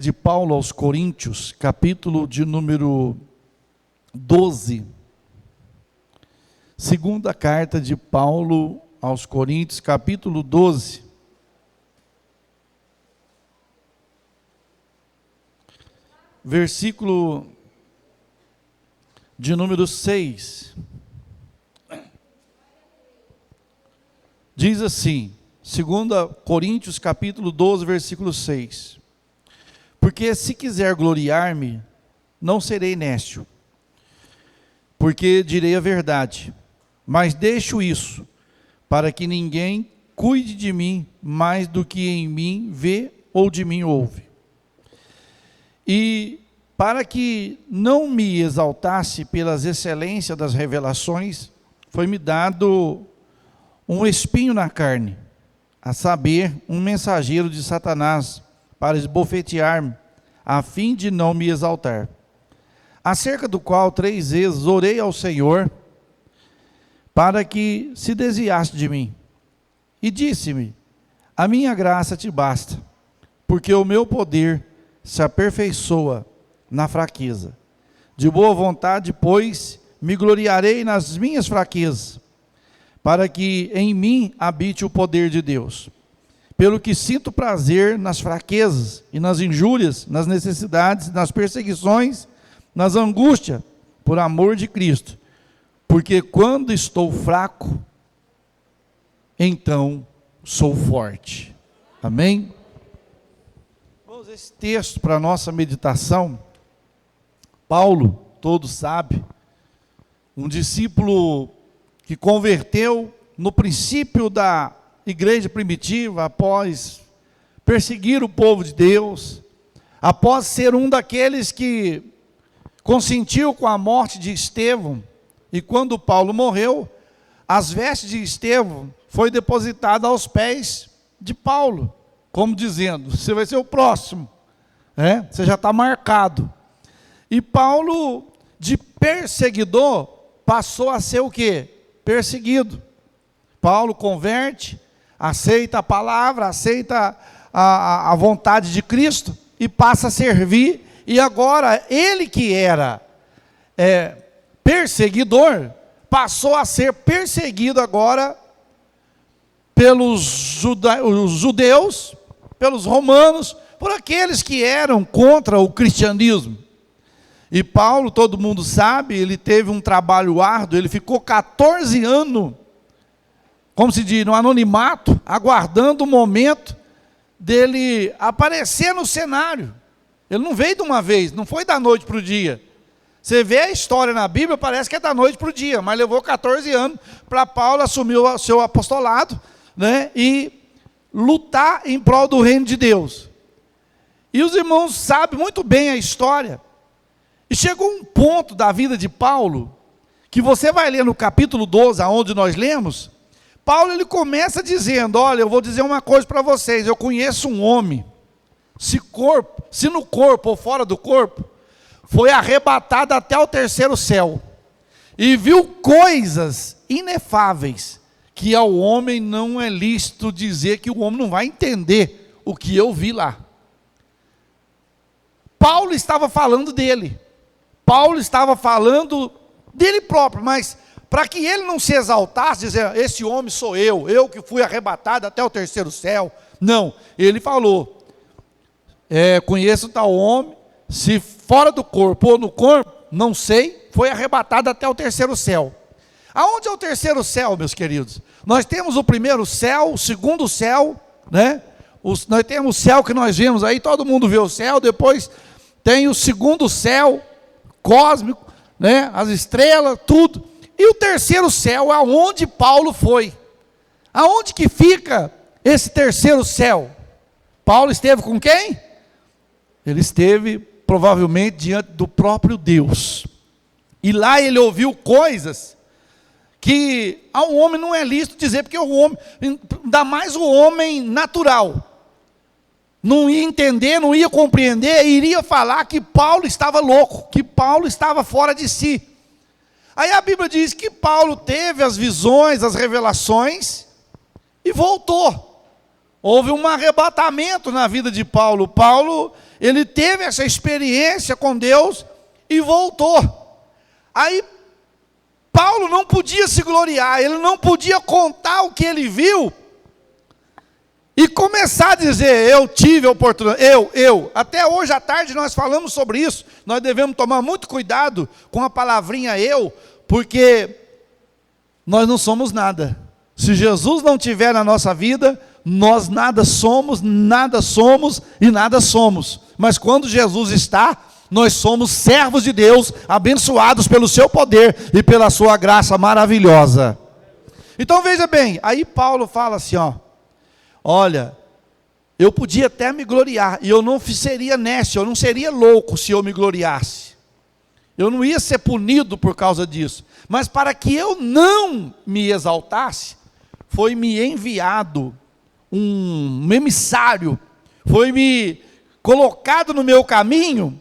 De Paulo aos Coríntios, capítulo de número 12. Segunda carta de Paulo aos Coríntios, capítulo 12. Versículo de número 6. Diz assim, 2 Coríntios, capítulo 12, versículo 6. Porque se quiser gloriar-me, não serei nécio, porque direi a verdade, mas deixo isso, para que ninguém cuide de mim mais do que em mim vê ou de mim ouve. E para que não me exaltasse pelas excelências das revelações, foi-me dado um espinho na carne, a saber, um mensageiro de Satanás, para esbofetear-me, a fim de não me exaltar. Acerca do qual 3 vezes orei ao Senhor, para que se desviasse de mim. E disse-me, a minha graça te basta, porque o meu poder se aperfeiçoa na fraqueza. De boa vontade, pois, me gloriarei nas minhas fraquezas, para que em mim habite o poder de Deus. Pelo que sinto prazer nas fraquezas e nas injúrias, nas necessidades, nas perseguições, nas angústias, por amor de Cristo. Porque quando estou fraco, então sou forte. Amém? Vamos a esse texto para a nossa meditação. Paulo, todos sabem, um discípulo que converteu no princípio da igreja primitiva, após perseguir o povo de Deus, após ser um daqueles que consentiu com a morte de Estevão, e quando Paulo morreu, as vestes de Estevão foi depositada aos pés de Paulo, como dizendo, você vai ser o próximo, você já está marcado. E Paulo, de perseguidor, passou a ser o quê? Perseguido. Paulo converte, aceita a palavra, aceita a vontade de Cristo e passa a servir. E agora, ele que era perseguidor, passou a ser perseguido agora pelos judeus, pelos romanos, por aqueles que eram contra o cristianismo. E Paulo, todo mundo sabe, ele teve um trabalho árduo, ele ficou 14 anos, como se diz, no anonimato, aguardando o momento dele aparecer no cenário. Ele não veio de uma vez, não foi da noite para o dia. Você vê a história na Bíblia, parece que é da noite para o dia, mas levou 14 anos para Paulo assumir o seu apostolado, e lutar em prol do reino de Deus. E os irmãos sabem muito bem a história. E chegou um ponto da vida de Paulo, que você vai ler no capítulo 12, aonde nós lemos. Paulo, ele começa dizendo, olha, eu vou dizer uma coisa para vocês, eu conheço um homem, se no corpo ou fora do corpo, foi arrebatado até o 3º céu, e viu coisas inefáveis, que ao homem não é lícito dizer, que o homem não vai entender o que eu vi lá. Paulo estava falando dele, Paulo estava falando dele próprio, mas para que ele não se exaltasse, dizer, esse homem sou eu que fui arrebatado até o 3º céu. Não, ele falou, conheço tal homem, se fora do corpo ou no corpo, não sei, foi arrebatado até o 3º céu. Aonde é o 3º céu, meus queridos? Nós temos o 1º céu, o 2º céu, nós temos o céu que nós vemos aí, todo mundo vê o céu, depois tem o 2º céu, cósmico, as estrelas, tudo. E o 3º céu é aonde Paulo foi. Aonde que fica esse 3º céu? Paulo esteve com quem? Ele esteve provavelmente diante do próprio Deus. E lá ele ouviu coisas que ao homem não é lícito dizer, porque o homem, ainda mais o homem natural, não ia entender, não ia compreender, iria falar que Paulo estava louco, que Paulo estava fora de si. Aí a Bíblia diz que Paulo teve as visões, as revelações, e voltou. Houve um arrebatamento na vida de Paulo. Paulo, ele teve essa experiência com Deus e voltou. Aí Paulo não podia se gloriar, ele não podia contar o que ele viu e começar a dizer, eu tive a oportunidade, eu. Até hoje à tarde nós falamos sobre isso, nós devemos tomar muito cuidado com a palavrinha eu, porque nós não somos nada. Se Jesus não estiver na nossa vida, nós nada somos e nada somos. Mas quando Jesus está, nós somos servos de Deus, abençoados pelo seu poder e pela sua graça maravilhosa. Então veja bem, aí Paulo fala assim, olha, eu podia até me gloriar, e eu não seria nécio, eu não seria louco se eu me gloriasse. Eu não ia ser punido por causa disso. Mas para que eu não me exaltasse, foi-me enviado um emissário, foi-me colocado no meu caminho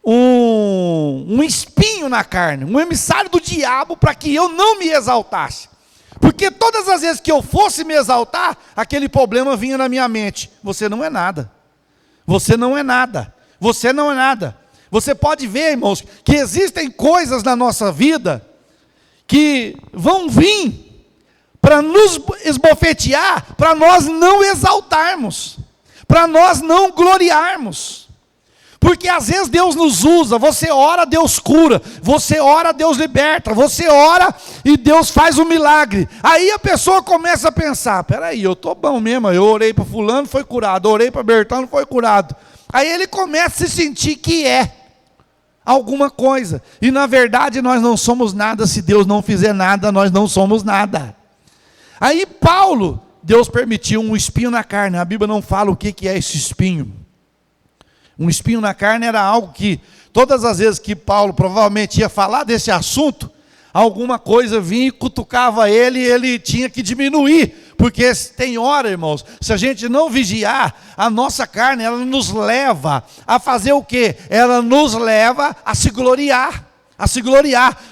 um espinho na carne, um emissário do diabo, para que eu não me exaltasse. Porque todas as vezes que eu fosse me exaltar, aquele problema vinha na minha mente. Você não é nada. Você não é nada. Você não é nada. Você pode ver, irmãos, que existem coisas na nossa vida que vão vir para nos esbofetear, para nós não exaltarmos, para nós não gloriarmos. Porque às vezes Deus nos usa, você ora, Deus cura, você ora, Deus liberta, você ora e Deus faz um milagre. Aí a pessoa começa a pensar, peraí, eu estou bom mesmo, eu orei para fulano, foi curado, orei para Bertano, foi curado. Aí ele começa a se sentir que é alguma coisa, e na verdade nós não somos nada. Se Deus não fizer nada, nós não somos nada. Aí Paulo, Deus permitiu um espinho na carne. A Bíblia não fala o que é esse espinho. Um espinho na carne era algo que, todas as vezes que Paulo provavelmente ia falar desse assunto, alguma coisa vinha e cutucava ele, e ele tinha que diminuir, porque tem hora, irmãos, se a gente não vigiar, a nossa carne, ela nos leva a fazer o quê? Ela nos leva a se gloriar.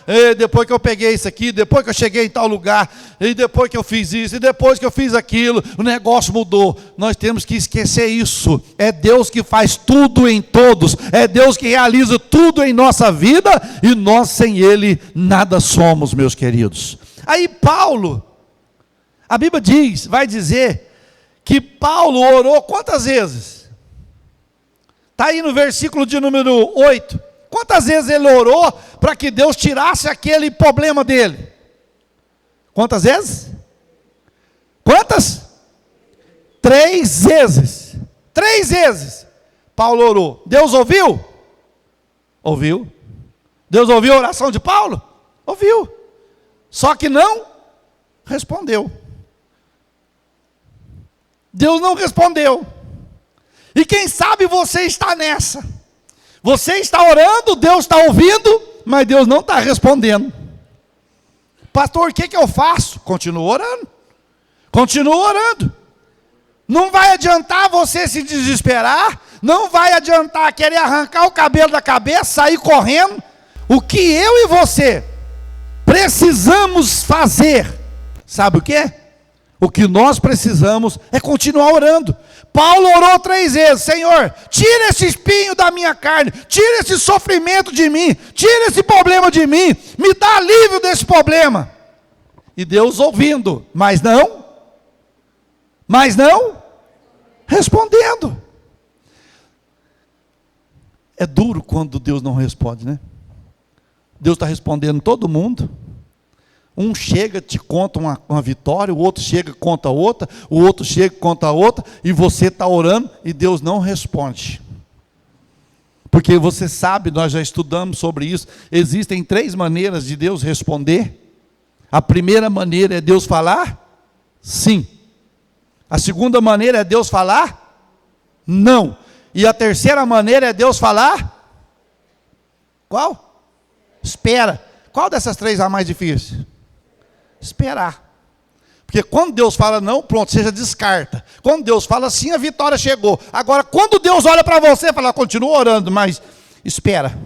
E depois que eu peguei isso aqui, depois que eu cheguei em tal lugar, e depois que eu fiz isso, e depois que eu fiz aquilo, o negócio mudou. Nós temos que esquecer isso. É Deus que faz tudo em todos, é Deus que realiza tudo em nossa vida, e nós sem Ele nada somos, meus queridos. Aí Paulo, a Bíblia vai dizer que Paulo orou quantas vezes? Está aí no versículo de número 8. Quantas vezes ele orou para que Deus tirasse aquele problema dele? Quantas vezes? Quantas? 3 vezes. 3 vezes. Paulo orou. Deus ouviu? Ouviu. Deus ouviu a oração de Paulo? Ouviu. Só que não respondeu. Deus não respondeu. E quem sabe você está nessa. Você está orando, Deus está ouvindo, mas Deus não está respondendo. Pastor, o que eu faço? Continua orando. Continua orando. Não vai adiantar você se desesperar, não vai adiantar querer arrancar o cabelo da cabeça, sair correndo. O que eu e você precisamos fazer, sabe o que? O que nós precisamos é continuar orando. Paulo orou 3 vezes, Senhor, tira esse espinho da minha carne, tira esse sofrimento de mim, tira esse problema de mim, me dá alívio desse problema. E Deus ouvindo, mas não respondendo. É duro quando Deus não responde, né? Deus está respondendo todo mundo. Um chega, te conta uma vitória, o outro chega, conta outra, o outro chega, conta outra, e você está orando e Deus não responde. Porque você sabe, nós já estudamos sobre isso, existem 3 maneiras de Deus responder. A primeira maneira é Deus falar sim. A segunda maneira é Deus falar não. E a terceira maneira é Deus falar qual? Espera. Qual dessas 3 é a mais difícil? Esperar. Porque quando Deus fala não, pronto, você já descarta. Quando Deus fala sim, a vitória chegou. Agora, quando Deus olha para você, fala, continua orando, mas espera.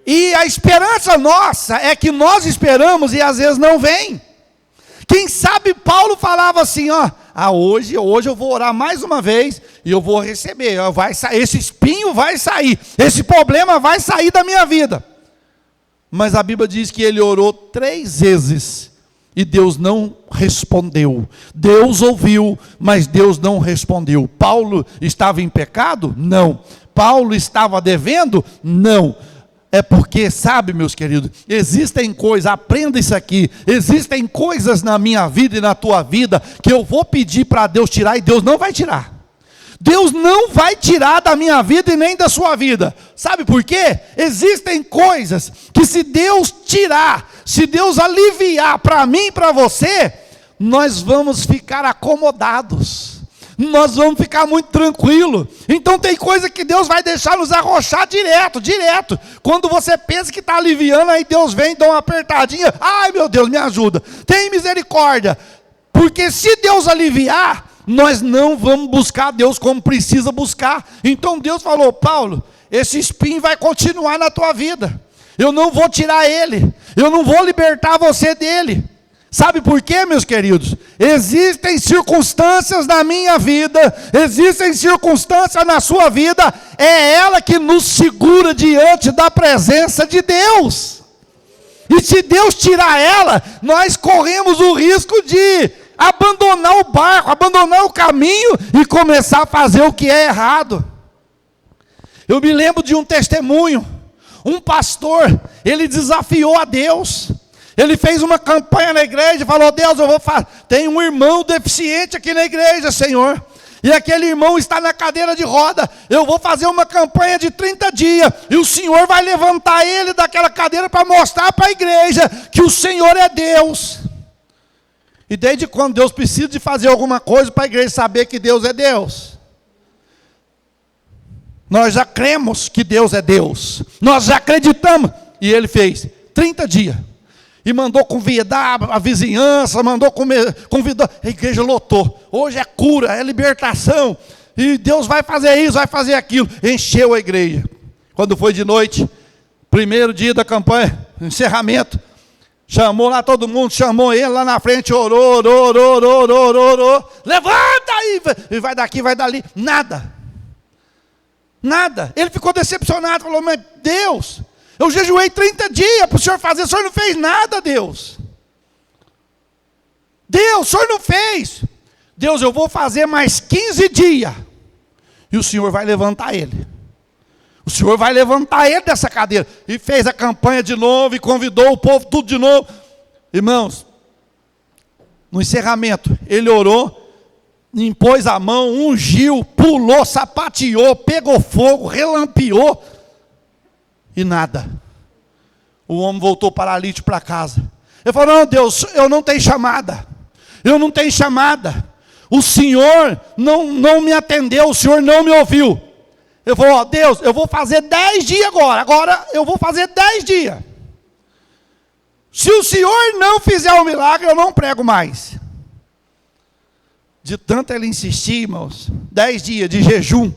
E a esperança nossa é que nós esperamos e às vezes não vem. Quem sabe Paulo falava assim, hoje eu vou orar mais uma vez, e eu vou receber, esse espinho vai sair, esse problema vai sair da minha vida. Mas a Bíblia diz que ele orou 3 vezes, e Deus não respondeu. Deus ouviu, mas Deus não respondeu. Paulo estava em pecado? Não. Paulo estava devendo? Não. É porque, sabe, meus queridos, existem coisas, aprenda isso aqui, existem coisas na minha vida e na tua vida, que eu vou pedir para Deus tirar, e Deus não vai tirar. Deus não vai tirar da minha vida e nem da sua vida. Sabe por quê? Existem coisas que se Deus tirar, se Deus aliviar para mim e para você, nós vamos ficar acomodados. Nós vamos ficar muito tranquilos. Então tem coisa que Deus vai deixar nos arrochar direto. Quando você pensa que está aliviando, aí Deus vem e dá uma apertadinha. Ai meu Deus, me ajuda. Tem misericórdia. Porque se Deus aliviar, nós não vamos buscar Deus como precisa buscar. Então Deus falou: Paulo, esse espinho vai continuar na tua vida. Eu não vou tirar ele. Eu não vou libertar você dele. Sabe por quê, meus queridos? Existem circunstâncias na minha vida, existem circunstâncias na sua vida, é ela que nos segura diante da presença de Deus. E se Deus tirar ela, nós corremos o risco de abandonar o barco, abandonar o caminho e começar a fazer o que é errado. Eu me lembro de um testemunho, um pastor, ele desafiou a Deus. Ele fez uma campanha na igreja e falou: Deus, eu vou fazer. Tem um irmão deficiente aqui na igreja, Senhor. E aquele irmão está na cadeira de roda. Eu vou fazer uma campanha de 30 dias. E o Senhor vai levantar ele daquela cadeira para mostrar para a igreja que o Senhor é Deus. E desde quando Deus precisa de fazer alguma coisa para a igreja saber que Deus é Deus? Nós já cremos que Deus é Deus. Nós já acreditamos. E ele fez 30 dias. E mandou convidar a vizinhança, convidou, a igreja lotou. Hoje é cura, é libertação. E Deus vai fazer isso, vai fazer aquilo. Encheu a igreja. Quando foi de noite, primeiro dia da campanha, encerramento, chamou lá todo mundo, chamou ele lá na frente, orou. Levanta aí, e vai daqui, vai dali. Nada. Ele ficou decepcionado, falou: mas Deus, eu jejuei 30 dias para o Senhor fazer, o Senhor não fez nada, Deus. Deus, o Senhor não fez. Deus, eu vou fazer mais 15 dias. E o Senhor vai levantar ele. O Senhor vai levantar ele dessa cadeira. E fez a campanha de novo, e convidou o povo tudo de novo. Irmãos, no encerramento, ele orou, impôs a mão, ungiu, pulou, sapateou, pegou fogo, relampeou. E nada. O homem voltou paralítico para casa. Ele falou: não, Deus, eu não tenho chamada. O Senhor não me atendeu, o Senhor não me ouviu. Ele falou: ó, Deus, eu vou fazer 10 dias agora eu vou fazer 10 dias. Se o Senhor não fizer o milagre, eu não prego mais. De tanto ele insistir, irmãos, 10 dias de jejum,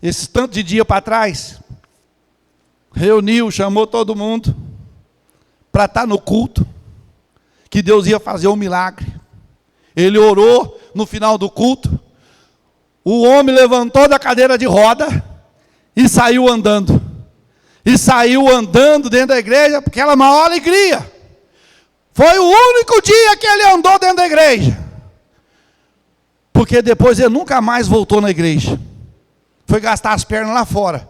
esse tanto de dia para trás, reuniu, chamou todo mundo para estar no culto, que Deus ia fazer um milagre. Ele orou no final do culto, o homem levantou da cadeira de roda e saiu andando. E saiu andando dentro da igreja, porque era a maior alegria. Foi o único dia que ele andou dentro da igreja. Porque depois ele nunca mais voltou na igreja. Foi gastar as pernas lá fora.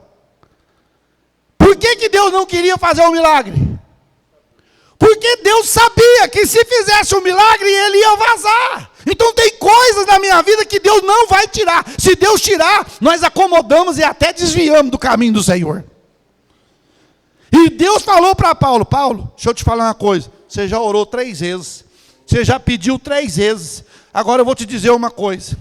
Por que Deus não queria fazer um milagre? Porque Deus sabia que se fizesse um milagre, ele ia vazar. Então tem coisas na minha vida que Deus não vai tirar. Se Deus tirar, nós acomodamos e até desviamos do caminho do Senhor. E Deus falou para Paulo: Paulo, deixa eu te falar uma coisa. Você já orou 3 vezes. Você já pediu 3 vezes. Agora eu vou te dizer uma coisa. O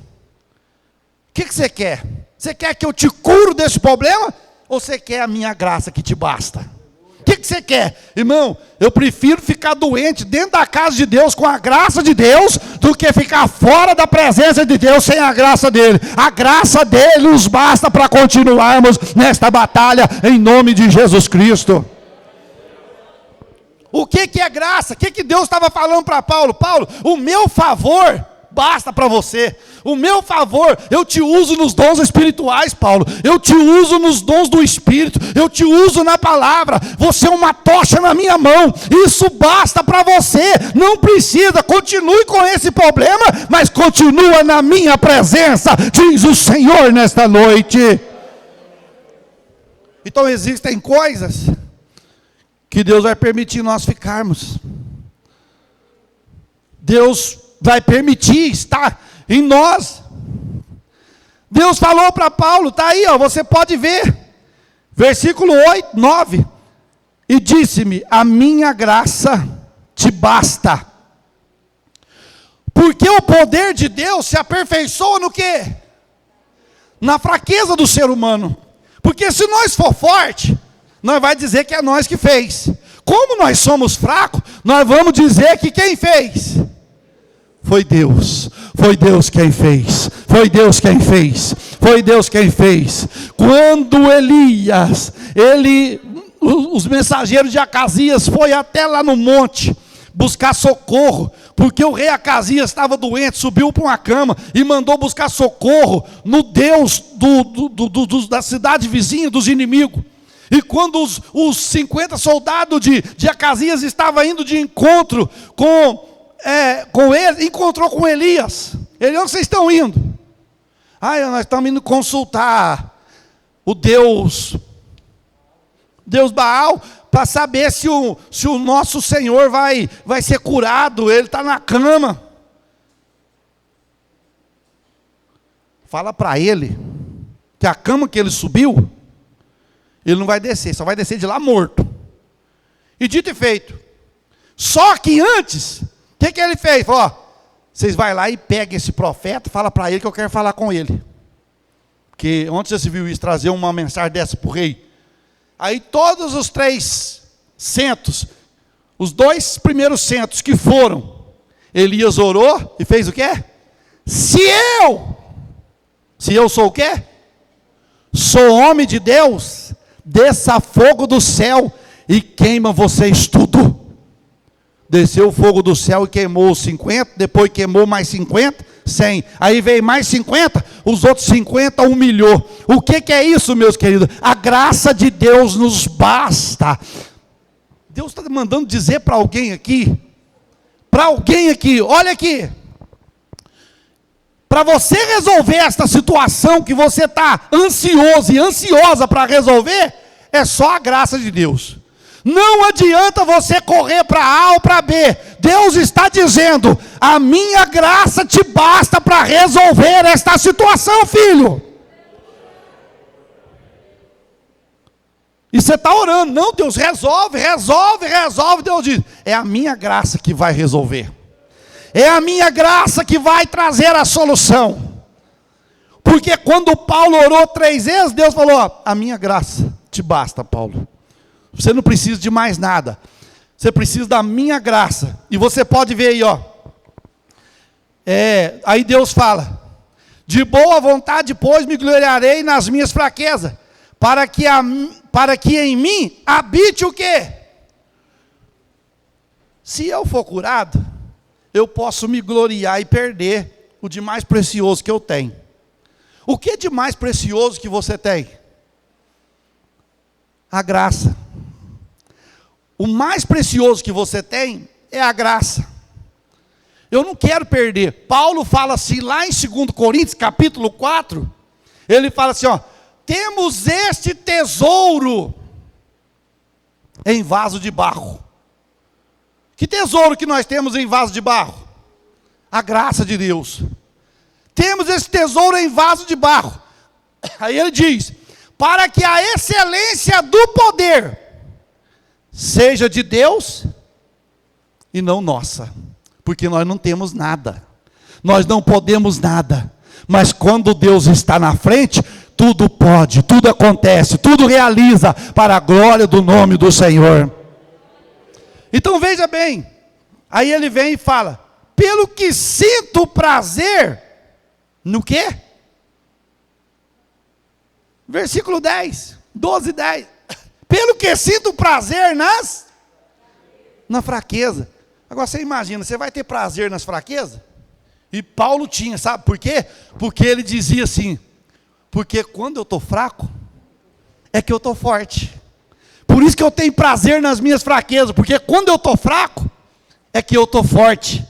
que você quer? Você quer que eu te curo desse problema? Ou você quer a minha graça que te basta? O que você quer? Irmão, eu prefiro ficar doente dentro da casa de Deus com a graça de Deus, do que ficar fora da presença de Deus sem a graça dele. A graça dele nos basta para continuarmos nesta batalha em nome de Jesus Cristo. O que é graça? O que Deus estava falando para Paulo? Paulo, o meu favor basta para você. O meu favor, eu te uso nos dons espirituais, Paulo. Eu te uso nos dons do Espírito. Eu te uso na palavra. Você é uma tocha na minha mão. Isso basta para você. Não precisa, continue com esse problema, mas continua na minha presença, diz o Senhor nesta noite. Então existem coisas que Deus vai permitir nós ficarmos. Deus vai permitir estar em nós. Deus falou para Paulo, está aí, ó, você pode ver, versículo 8, 9, e disse-me, a minha graça te basta, porque o poder de Deus se aperfeiçoa no quê? Na fraqueza do ser humano. Porque se nós for forte, nós vai dizer que é nós que fez. Como nós somos fracos, nós vamos dizer que quem fez? Foi Deus. Foi Deus quem fez. Foi Deus quem fez. Foi Deus quem fez. Quando Elias, os mensageiros de Acasias foi até lá no monte buscar socorro, porque o rei Acasias estava doente, subiu para uma cama e mandou buscar socorro no Deus da cidade vizinha, dos inimigos. E quando os 50 soldados de Acasias estavam indo de encontro com ele, encontrou com Elias. Ele, onde vocês estão indo? Nós estamos indo consultar o Deus Baal, para saber se o nosso Senhor vai ser curado. Ele está na cama. Fala para ele que a cama que ele subiu, ele não vai descer, só vai descer de lá morto. E dito e feito. Só que antes, o que ele fez? Falou, vocês vai lá e pegam esse profeta, fala para ele que eu quero falar com ele. Porque ontem você viu isso, trazer uma mensagem dessa para o rei. Aí todos os 300, os 2 primeiros centos que foram, Elias orou e fez o quê? Se eu sou o quê? Sou homem de Deus, desça fogo do céu e queima vocês tudo. Desceu o fogo do céu e queimou os 50, depois queimou mais 50, 100. Aí veio mais 50, os outros 50 humilhou. O que é isso, meus queridos? A graça de Deus nos basta. Deus está mandando dizer para alguém aqui, olha aqui. Para você resolver esta situação que você está ansioso e ansiosa para resolver, é só a graça de Deus. Não adianta você correr para A ou para B. Deus está dizendo, a minha graça te basta para resolver esta situação, filho. E você está orando, não, Deus resolve. Deus diz, é a minha graça que vai resolver. É a minha graça que vai trazer a solução. Porque quando Paulo orou 3 vezes, Deus falou, a minha graça te basta, Paulo. Você não precisa de mais nada. Você precisa da minha graça. E você pode ver aí, ó. Aí Deus fala, de boa vontade, pois, me gloriarei nas minhas fraquezas, para que em mim habite o quê? Se eu for curado, eu posso me gloriar e perder o de mais precioso que eu tenho. O que é de mais precioso que você tem? A graça. O mais precioso que você tem é a graça. Eu não quero perder. Paulo fala assim, lá em 2 Coríntios, capítulo 4, ele fala assim, ó, temos este tesouro em vaso de barro. Que tesouro que nós temos em vaso de barro? A graça de Deus. Temos esse tesouro em vaso de barro. Aí ele diz, para que a excelência do poder seja de Deus e não nossa, porque nós não temos nada, nós não podemos nada, mas quando Deus está na frente, tudo pode, tudo acontece, tudo realiza para a glória do nome do Senhor. Então veja bem, aí ele vem e fala, pelo que sinto prazer, no quê? Versículo 10, 12, 10. Pelo que sinto prazer na fraqueza. Agora você imagina, você vai ter prazer nas fraquezas? E Paulo tinha, sabe por quê? Porque ele dizia assim, porque quando eu estou fraco, é que eu estou forte. Por isso que eu tenho prazer nas minhas fraquezas, porque quando eu estou fraco, é que eu estou forte.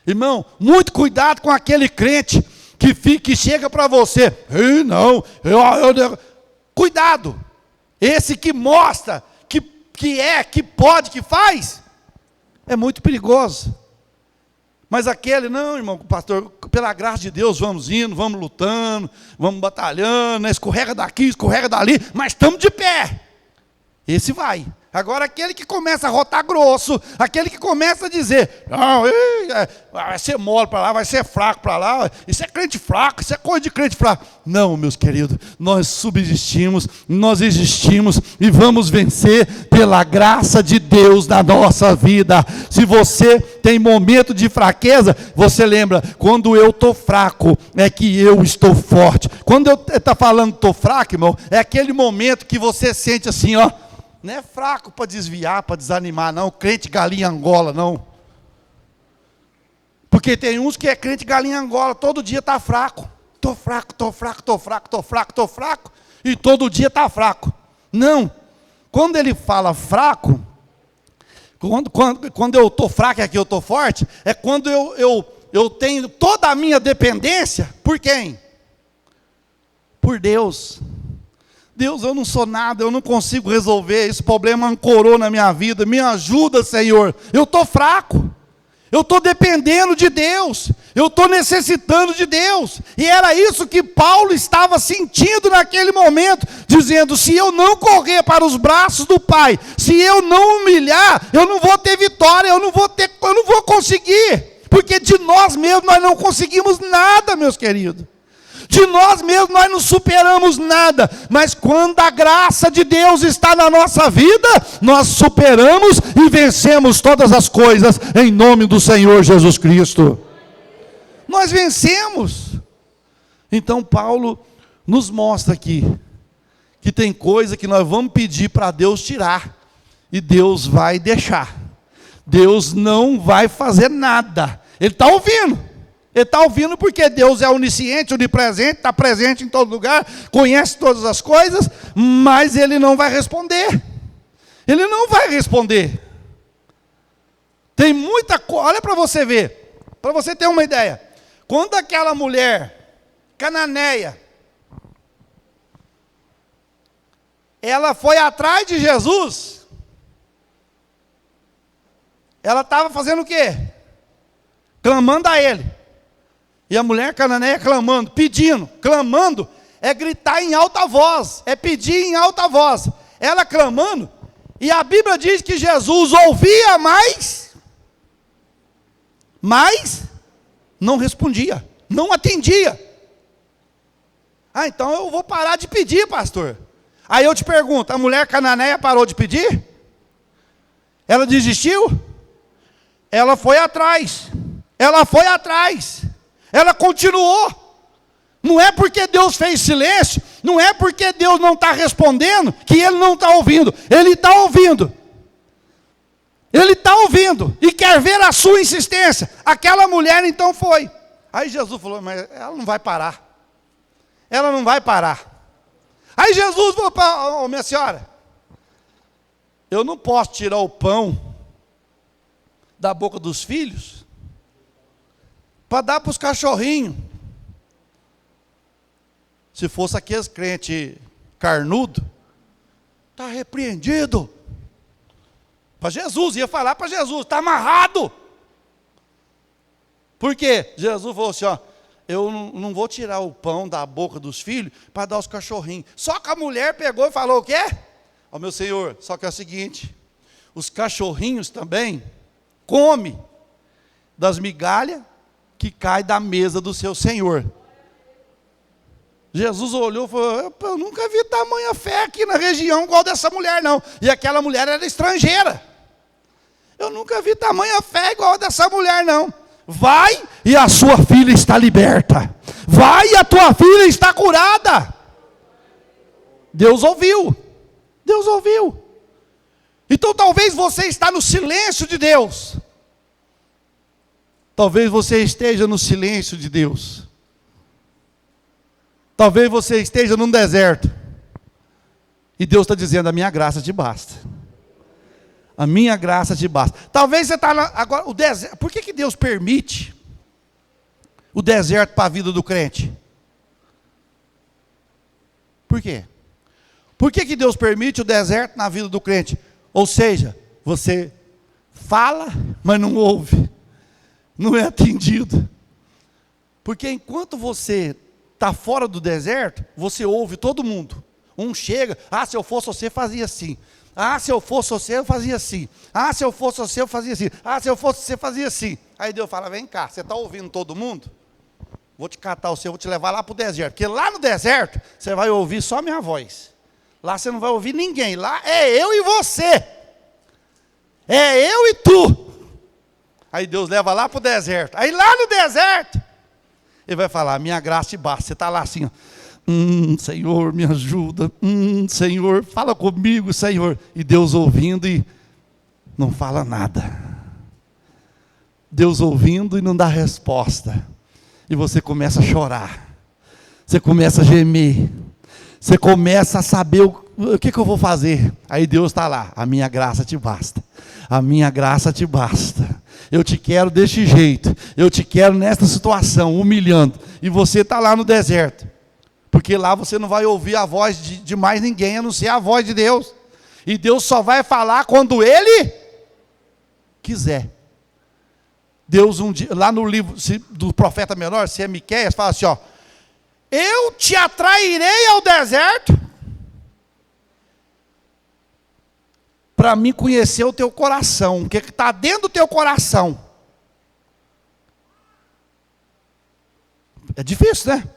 Irmão, muito cuidado com aquele crente que chega para você, ei, não, cuidado. Esse que mostra que pode, que faz, é muito perigoso. Mas aquele, não, irmão, pastor, pela graça de Deus, vamos indo, vamos lutando, vamos batalhando, né? Escorrega daqui, escorrega dali, mas estamos de pé. Esse vai. Agora aquele que começa a rotar grosso, aquele que começa a dizer, não, vai ser mole para lá, vai ser fraco para lá, isso é crente fraco, isso é coisa de crente fraco. Não, meus queridos, nós subsistimos, nós existimos e vamos vencer pela graça de Deus na nossa vida. Se você tem momento de fraqueza, você lembra, quando eu estou fraco, é que eu estou forte. Quando eu estou falando estou fraco, irmão, é aquele momento que você sente assim, ó, não é fraco para desviar, para desanimar, não. Crente galinha Angola, não. Porque tem uns que é crente galinha Angola, todo dia está fraco. Estou fraco, estou fraco, estou fraco, estou fraco, estou fraco. E todo dia está fraco. Não. Quando ele fala fraco, quando eu estou fraco é que eu estou forte, é quando eu tenho toda a minha dependência, por quem? Por Deus. Deus, eu não sou nada, eu não consigo resolver, esse problema ancorou na minha vida, me ajuda, Senhor. Eu estou fraco, eu estou dependendo de Deus, eu estou necessitando de Deus. E era isso que Paulo estava sentindo naquele momento, dizendo, se eu não correr para os braços do Pai, se eu não humilhar, eu não vou ter vitória, eu não vou conseguir, porque de nós mesmos nós não conseguimos nada, meus queridos. De nós mesmos nós não superamos nada, mas quando a graça de Deus está na nossa vida, nós superamos e vencemos todas as coisas, em nome do Senhor Jesus Cristo. Nós vencemos. Então Paulo nos mostra aqui, que tem coisa que nós vamos pedir para Deus tirar, e Deus vai deixar. Deus não vai fazer nada, Ele está ouvindo. Ele está ouvindo porque Deus é onisciente, onipresente, está presente em todo lugar, conhece todas as coisas, mas Ele não vai responder. Ele não vai responder. Tem muita coisa, olha para você ver, para você ter uma ideia. Quando aquela mulher cananeia, ela foi atrás de Jesus, ela estava fazendo o quê? Clamando a Ele. E a mulher cananeia clamando, pedindo, clamando, é gritar em alta voz, é pedir em alta voz. Ela clamando, e a Bíblia diz que Jesus ouvia mas não respondia, não atendia. Ah, então eu vou parar de pedir, pastor. Aí eu te pergunto, a mulher cananeia parou de pedir? Ela desistiu? Ela foi atrás, ela continuou. Não é porque Deus fez silêncio, não é porque Deus não está respondendo, que Ele não está ouvindo. Ele está ouvindo. Ele está ouvindo e quer ver a sua insistência. Aquela mulher então foi. Aí Jesus falou, mas ela não vai parar. Ela não vai parar. Aí Jesus falou para, minha senhora, eu não posso tirar o pão da boca dos filhos para dar para os cachorrinhos. Se fosse aqueles crente carnudo, está repreendido. Para Jesus, ia falar para Jesus, está amarrado. Por quê? Jesus falou assim, ó, eu não vou tirar o pão da boca dos filhos para dar aos cachorrinhos. Só que a mulher pegou e falou o quê? Ó, meu Senhor, só que é o seguinte, os cachorrinhos também comem das migalhas que cai da mesa do seu Senhor. Jesus olhou e falou, eu nunca vi tamanha fé aqui na região igual dessa mulher não. E aquela mulher era estrangeira. Eu nunca vi tamanha fé igual dessa mulher não. Vai e a sua filha está liberta. Vai e a tua filha está curada. Deus ouviu. Deus ouviu. Então talvez você está no silêncio de Deus. Talvez você esteja no silêncio de Deus. Talvez você esteja num deserto. E Deus está dizendo, a minha graça te basta. A minha graça te basta. Talvez você está agora, o deserto. Por que Deus permite o deserto para a vida do crente? Por quê? Por que Deus permite o deserto na vida do crente? Ou seja, você fala, mas não ouve. Não é atendido. Porque enquanto você está fora do deserto, você ouve todo mundo. Um chega, se eu fosse você, fazia assim. Se eu fosse você, eu fazia assim. Se eu fosse você, eu fazia assim. Se eu fosse você, fazia assim. Aí Deus fala, vem cá, você está ouvindo todo mundo? Vou te catar você, vou te levar lá para o deserto. Porque lá no deserto, você vai ouvir só minha voz. Lá você não vai ouvir ninguém. Lá é eu e você. É eu e tu. Aí Deus leva lá para o deserto. Aí lá no deserto, Ele vai falar, minha graça te basta. Você está lá assim, ó. Senhor, me ajuda. Senhor, fala comigo, Senhor. E Deus ouvindo e não fala nada. Deus ouvindo e não dá resposta. E você começa a chorar. Você começa a gemer. Você começa a saber o que eu vou fazer. Aí Deus está lá, a minha graça te basta. A minha graça te basta. Eu te quero deste jeito. Eu te quero nesta situação, humilhando. E você está lá no deserto. Porque lá você não vai ouvir a voz de mais ninguém, a não ser a voz de Deus. E Deus só vai falar quando Ele quiser. Deus um dia, lá no livro do profeta menor, se é Miqueias, fala assim, ó. Eu te atrairei ao deserto para mim conhecer o teu coração. O que está dentro do teu coração. É difícil, né?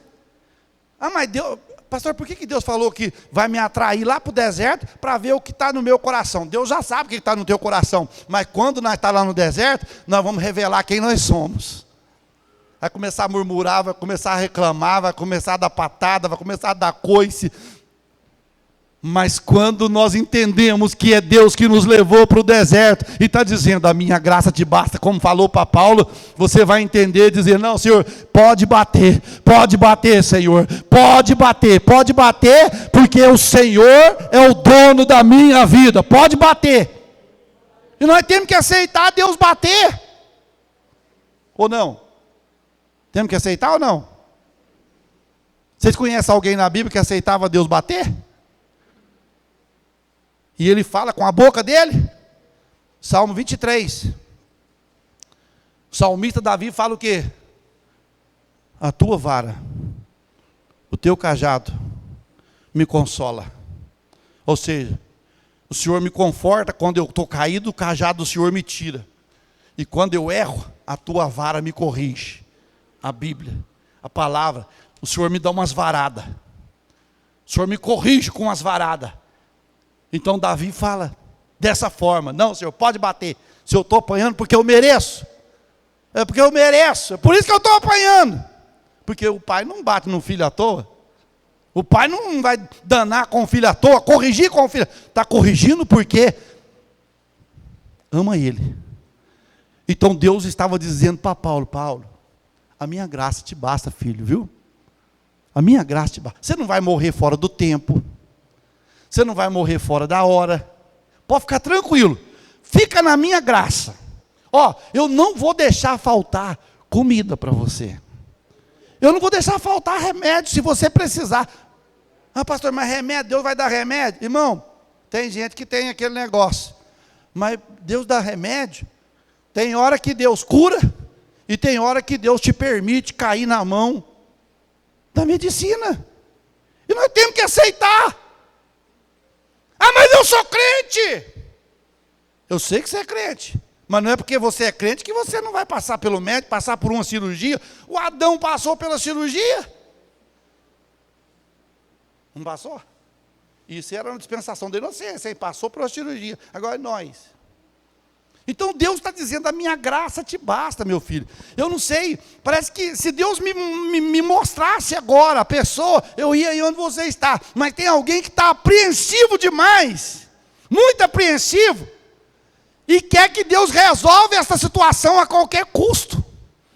Mas Deus, pastor, por que Deus falou que vai me atrair lá para o deserto para ver o que está no meu coração? Deus já sabe o que está no teu coração. Mas quando nós estamos lá no deserto, nós vamos revelar quem nós somos. Vai começar a murmurar, vai começar a reclamar, vai começar a dar patada, vai começar a dar coice. Mas quando nós entendemos que é Deus que nos levou para o deserto e está dizendo, a minha graça te basta, como falou para Paulo, você vai entender e dizer, não, Senhor, pode bater, Senhor, pode bater, porque o Senhor é o dono da minha vida, pode bater. E nós temos que aceitar Deus bater. Ou não? Temos que aceitar ou não? Vocês conhecem alguém na Bíblia que aceitava Deus bater? E ele fala com a boca dele. Salmo 23. O salmista Davi fala o quê? A tua vara, o teu cajado, me consola. Ou seja, o Senhor me conforta quando eu estou caído, o cajado do Senhor me tira. E quando eu erro, a tua vara me corrige. A Bíblia, a palavra, o Senhor me dá umas varadas. O Senhor me corrige com umas varadas. Então Davi fala dessa forma, não, Senhor, pode bater. Se eu estou apanhando porque eu mereço. É porque eu mereço, é por isso que eu estou apanhando. Porque o pai não bate no filho à toa. O pai não vai danar com o filho à toa, corrigir com o filho. Está corrigindo porque ama ele. Então Deus estava dizendo para Paulo, a minha graça te basta, filho, viu? A minha graça te basta. Você não vai morrer fora do tempo. Você não vai morrer fora da hora. Pode ficar tranquilo. Fica na minha graça. Eu não vou deixar faltar comida para você. Eu não vou deixar faltar remédio se você precisar. Pastor, mas remédio, Deus vai dar remédio? Irmão, tem gente que tem aquele negócio. Mas Deus dá remédio. Tem hora que Deus cura. E tem hora que Deus te permite cair na mão da medicina. E nós temos que aceitar. Mas eu sou crente. Eu sei que você é crente. Mas não é porque você é crente que você não vai passar pelo médico, passar por uma cirurgia. O Adão passou pela cirurgia. Não passou? Isso era uma dispensação da inocência. Ele passou pela cirurgia. Agora é nós. Então Deus está dizendo, a minha graça te basta, meu filho. Eu não sei, parece que se Deus me mostrasse agora a pessoa, eu ia aí onde você está. Mas tem alguém que está apreensivo demais, muito apreensivo, e quer que Deus resolva essa situação a qualquer custo.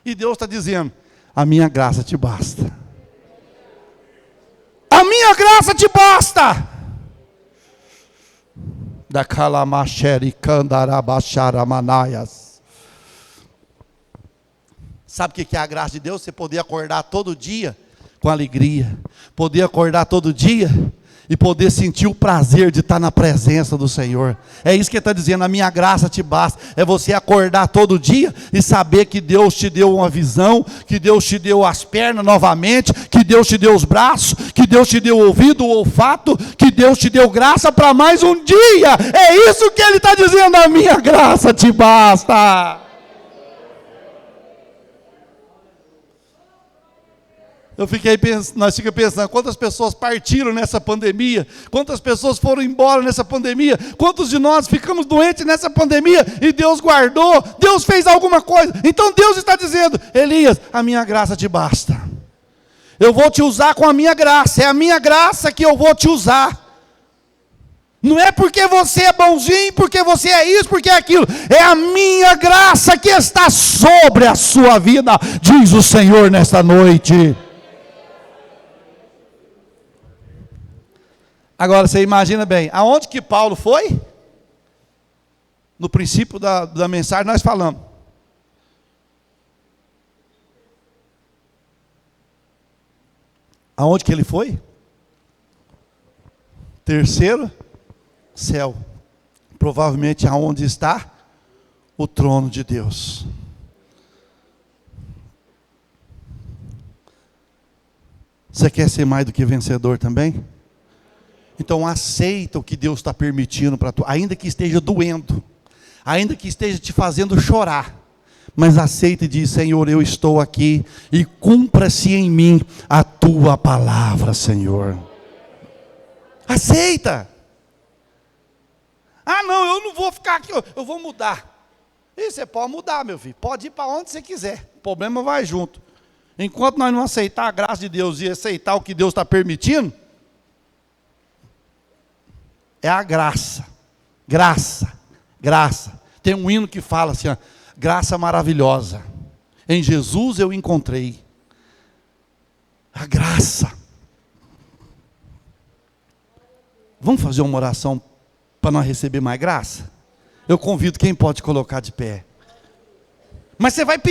E Deus está dizendo: a minha graça te basta. A minha graça te basta. Da calamacheri candarabaxaramanaias. Sabe o que é a graça de Deus? Você poder acordar todo dia com alegria, poder acordar todo dia e poder sentir o prazer de estar na presença do Senhor. É isso que ele está dizendo: a minha graça te basta. É você acordar todo dia e saber que Deus te deu uma visão, que Deus te deu as pernas novamente, que Deus te deu os braços, que Deus te deu o ouvido, o olfato, que Deus te deu graça para mais um dia. É isso que ele está dizendo: a minha graça te basta. Nós ficamos pensando, quantas pessoas partiram nessa pandemia, quantas pessoas foram embora nessa pandemia, quantos de nós ficamos doentes nessa pandemia, e Deus guardou, Deus fez alguma coisa. Então Deus está dizendo: Elias, a minha graça te basta, eu vou te usar com a minha graça, é a minha graça que eu vou te usar. Não é porque você é bonzinho, porque você é isso, porque é aquilo, é a minha graça que está sobre a sua vida, diz o Senhor nesta noite. Agora você imagina bem, aonde que Paulo foi? No princípio da mensagem nós falamos. Aonde que ele foi? Terceiro céu. Provavelmente aonde está o trono de Deus. Você quer ser mais do que vencedor também? Então aceita o que Deus está permitindo para tu, ainda que esteja doendo, ainda que esteja te fazendo chorar, mas aceita e diz: Senhor, eu estou aqui, e cumpra-se em mim a tua palavra, Senhor. Aceita. Ah não, eu não vou ficar aqui, eu vou mudar. E você pode mudar, meu filho, pode ir para onde você quiser, o problema vai junto. Enquanto nós não aceitar a graça de Deus e aceitar o que Deus está permitindo, é a graça, graça, graça. Tem um hino que fala assim, ó, graça maravilhosa, em Jesus eu encontrei a graça. Vamos fazer uma oração para nós receber mais graça? Eu convido quem pode colocar de pé. Mas você vai pedir.